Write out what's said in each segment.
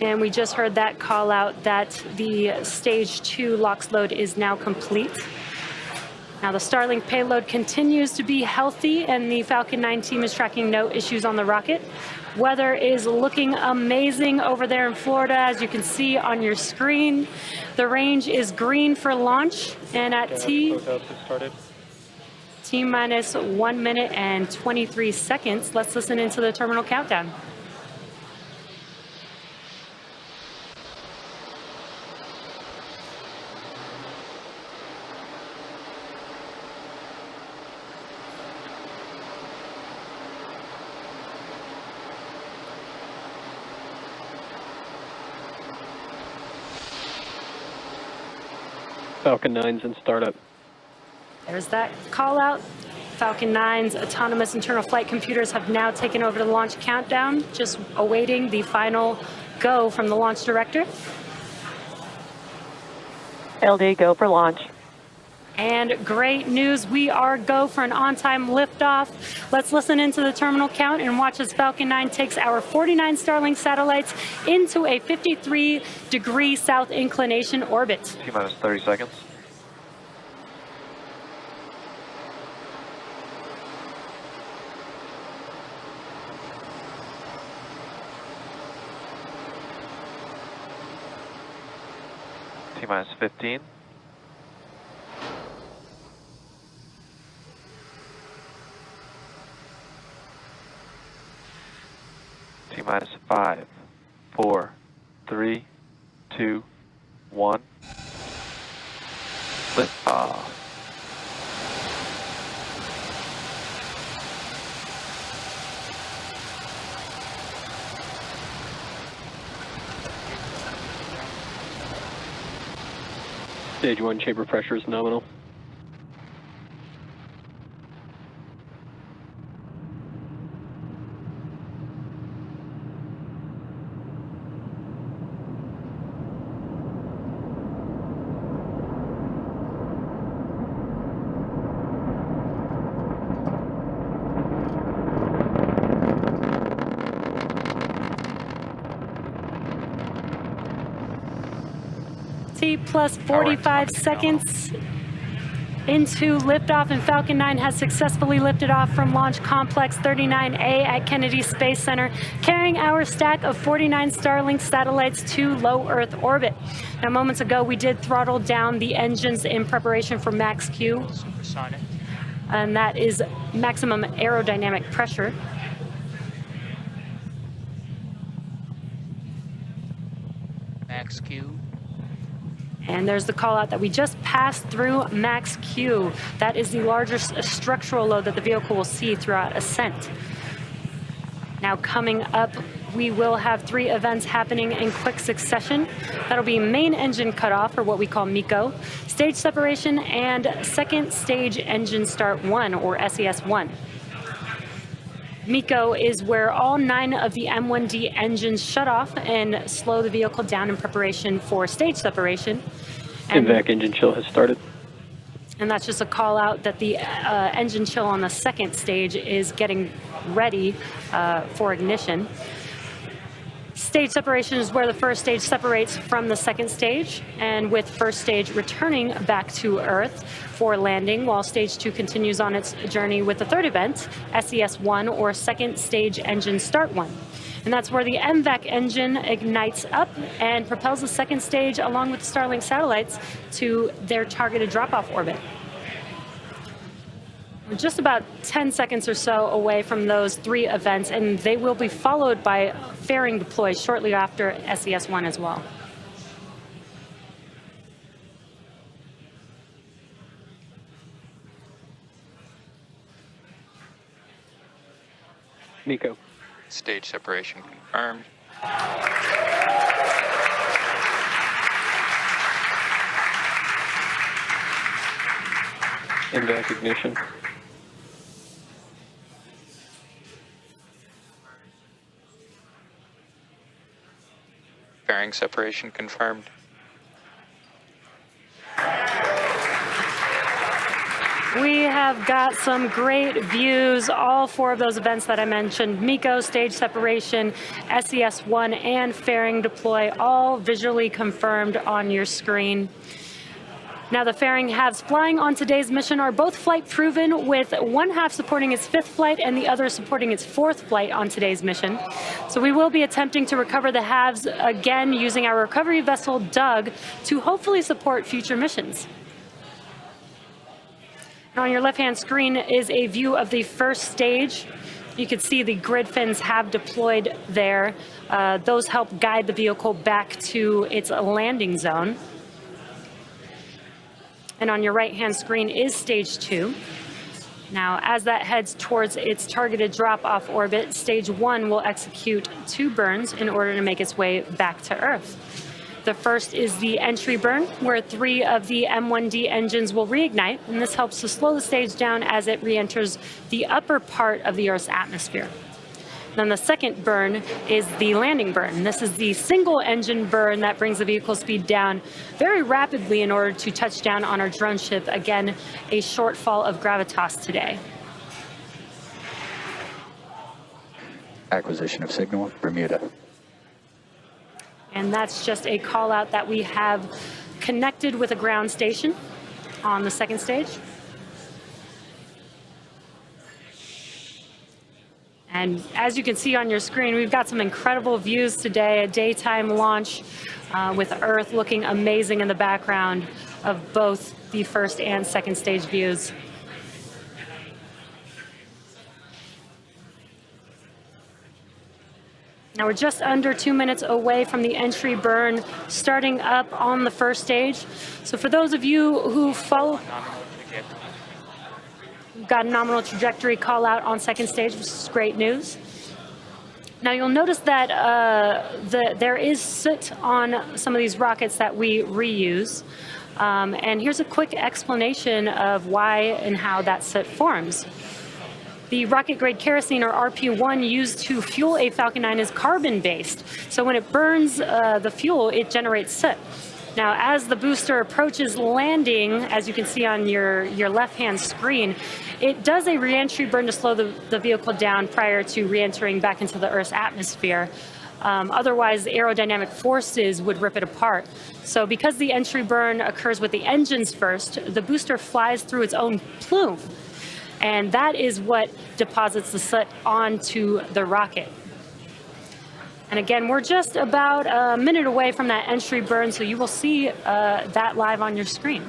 And we just heard that call out that the stage 2 LOX load is now complete. Now the Starlink payload continues to be healthy, and the Falcon 9 team is tracking no issues on the rocket. Weather is looking amazing over there in Florida, as you can see on your screen. The range is green for launch, and at T-minus 1 minute and 23 seconds, let's listen into the terminal countdown. Falcon 9's in startup. There's that call out. Falcon 9's autonomous internal flight computers have now taken over the launch countdown, just awaiting the final go from the launch director. LD, go for launch. And great news, we are go for an on-time liftoff. Let's listen into the terminal count and watch as Falcon 9 takes our 49 Starlink satellites into a 53-degree south inclination orbit. T-minus 30 seconds. T-minus 15. T-minus 5, 4, 3, 2, 1. Lift off. Stage 1 chamber pressure is nominal. Plus 45 seconds into liftoff, and Falcon 9 has successfully lifted off from Launch Complex 39A at Kennedy Space Center, carrying our stack of 49 Starlink satellites to low Earth orbit. Now, moments ago, we did throttle down the engines in preparation for max Q, and that is maximum aerodynamic pressure. Max Q. And there's the call out that we just passed through max Q. That is the largest structural load that the vehicle will see throughout ascent. Now coming up, we will have 3 events happening in quick succession. That'll be main engine cutoff, or what we call MECO, stage separation, and second stage engine start 1, or SES1. MECO is where all 9 of the M1D engines shut off and slow the vehicle down in preparation for stage separation. And MVAC engine chill has started. And that's just a call out that the engine chill on the second stage is getting ready for ignition. Stage separation is where the first stage separates from the second stage, and with first stage returning back to Earth for landing, while stage 2 continues on its journey with the third event, SES1, or second stage engine start 1. And that's where the MVAC engine ignites up and propels the second stage along with the Starlink satellites to their targeted drop-off orbit. We're just about 10 seconds or so away from those 3 events, and they will be followed by fairing deploy shortly after SES1 as well. MECO. Stage separation confirmed. MVAC ignition. Fairing separation confirmed. We have got some great views, all four of those events that I mentioned, MECO, stage separation, SES-1, and fairing deploy, all visually confirmed on your screen. Now, the fairing halves flying on today's mission are both flight proven, with one half supporting its fifth flight and the other supporting its fourth flight on today's mission. So we will be attempting to recover the halves again using our recovery vessel, Doug, to hopefully support future missions. Now, on your left-hand screen is a view of the first stage. You can see the grid fins have deployed there. Those help guide the vehicle back to its landing zone. And on your right-hand screen is stage 2. Now, as that heads towards its targeted drop-off orbit, stage 1 will execute 2 burns in order to make its way back to Earth. The first is the entry burn, where 3 of the M1D engines will reignite, and this helps to slow the stage down as it re-enters the upper part of the Earth's atmosphere. Then the second burn is the landing burn. This is the single engine burn that brings the vehicle speed down very rapidly in order to touch down on our drone ship. Again, a shortfall of gravitas today. Acquisition of signal, Bermuda. And that's just a call out that we have connected with a ground station on the second stage. And as you can see on your screen, we've got some incredible views today, a daytime launch with Earth looking amazing in the background of both the first and second stage views. Now we're just under 2 minutes away from the entry burn starting up on the first stage. So for those of you who follow, we've got a nominal trajectory call out on second stage, which is great news. Now you'll notice that there is soot on some of these rockets that we reuse. And here's a quick explanation of why and how that soot forms. The rocket-grade kerosene, or RP1, used to fuel a Falcon 9 is carbon-based. So when it burns the fuel, it generates soot. Now, as the booster approaches landing, as you can see on your left-hand screen, it does a re-entry burn to slow the vehicle down prior to re-entering back into the Earth's atmosphere. Otherwise, aerodynamic forces would rip it apart. So because the entry burn occurs with the engines first, the booster flies through its own plume. And that is what deposits the soot onto the rocket. And again, we're just about a minute away from that entry burn, so you will see that live on your screen.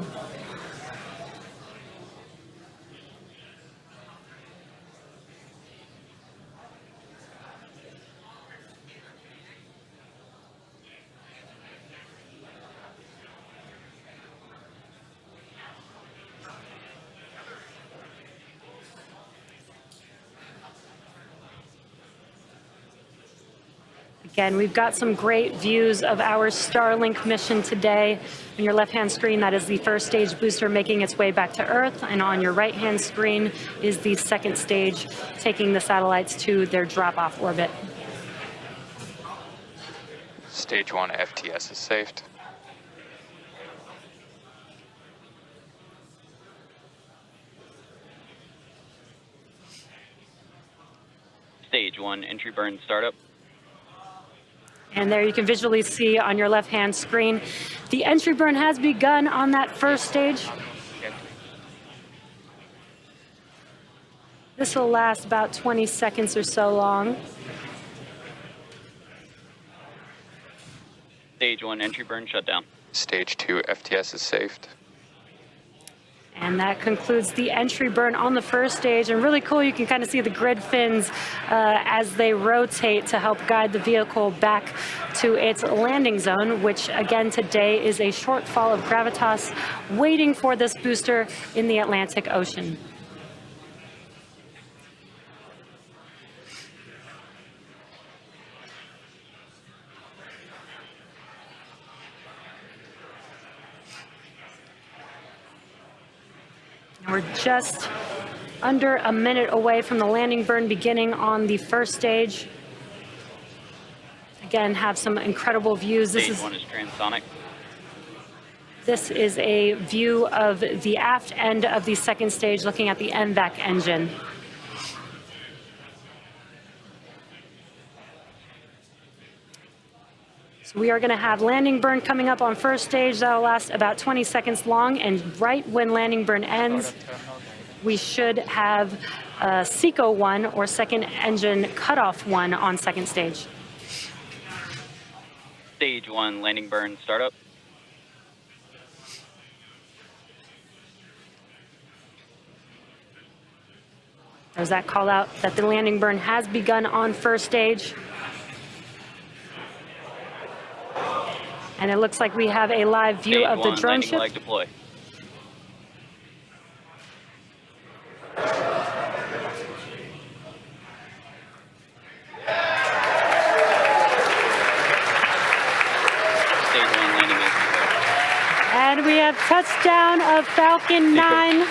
Again, we've got some great views of our Starlink mission today. On your left-hand screen, that is the first stage booster making its way back to Earth, and on your right-hand screen is the second stage taking the satellites to their drop-off orbit. Stage 1 FTS is saved. Stage 1 entry burn startup. And there you can visually see on your left-hand screen, the entry burn has begun on that first stage. This will last about 20 seconds or so long. Stage 1 entry burn shutdown. Stage 2 FTS is saved. And that concludes the entry burn on the first stage. And really cool, you can kind of see the grid fins as they rotate to help guide the vehicle back to its landing zone, which again today is a shortfall of gravitas waiting for this booster in the Atlantic Ocean. We're just under a minute away from the landing burn beginning on the first stage. Again, have some incredible views. Stage 1 is transonic. This is a view of the aft end of the second stage looking at the NVAC engine. So we are going to have landing burn coming up on first stage. That will last about 20 seconds long, and right when landing burn ends, we should have SECO 1 or second engine cutoff 1 on second stage. Stage 1 landing burn startup. There's that call out that the landing burn has begun on first stage. And it looks like we have a live view Stage of the 1 drone landing ship. leg deploy. Stage 1 landing leg deploy. And we have touchdown of Falcon 9.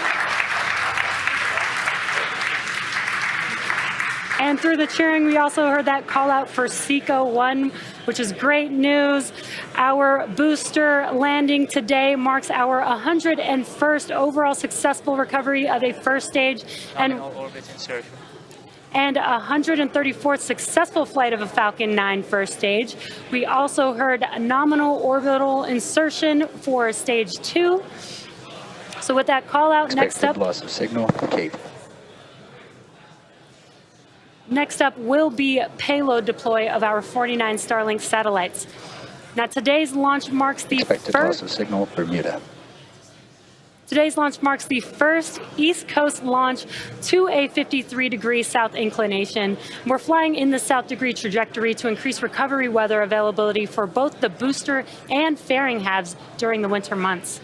And through the cheering, we also heard that call out for SECO 1, which is great news. Our booster landing today marks our 101st overall successful recovery of a first stage and 134th successful flight of a Falcon 9 first stage. We also heard nominal orbital insertion for stage 2. So with that call out, next up, loss of signal, Cape. Next up will be payload deploy of our 49 Starlink satellites. Now today's launch marks the Expected loss of signal, Bermuda. Today's launch marks the first East Coast launch to a 53-degree south inclination. We're flying in the south degree trajectory to increase recovery weather availability for both the booster and fairing halves during the winter months.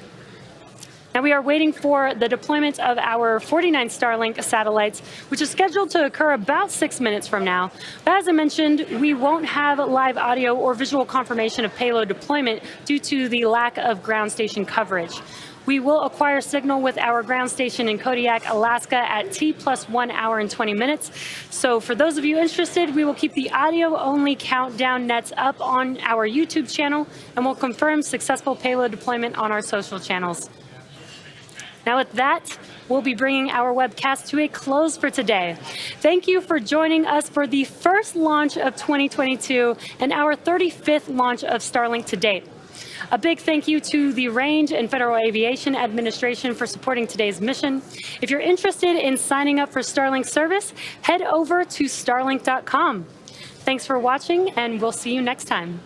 Now we are waiting for the deployment of our 49 Starlink satellites, which is scheduled to occur about 6 minutes from now. But as I mentioned, we won't have live audio or visual confirmation of payload deployment due to the lack of ground station coverage. We will acquire signal with our ground station in Kodiak, Alaska at T+1 hour and 20 minutes. So for those of you interested, we will keep the audio-only countdown nets up on our YouTube channel, and we'll confirm successful payload deployment on our social channels. Now with that, we'll be bringing our webcast to a close for today. Thank you for joining us for the first launch of 2022 and our 35th launch of Starlink to date. A big thank you to the Range and Federal Aviation Administration for supporting today's mission. If you're interested in signing up for Starlink service, head over to starlink.com. Thanks for watching, and we'll see you next time.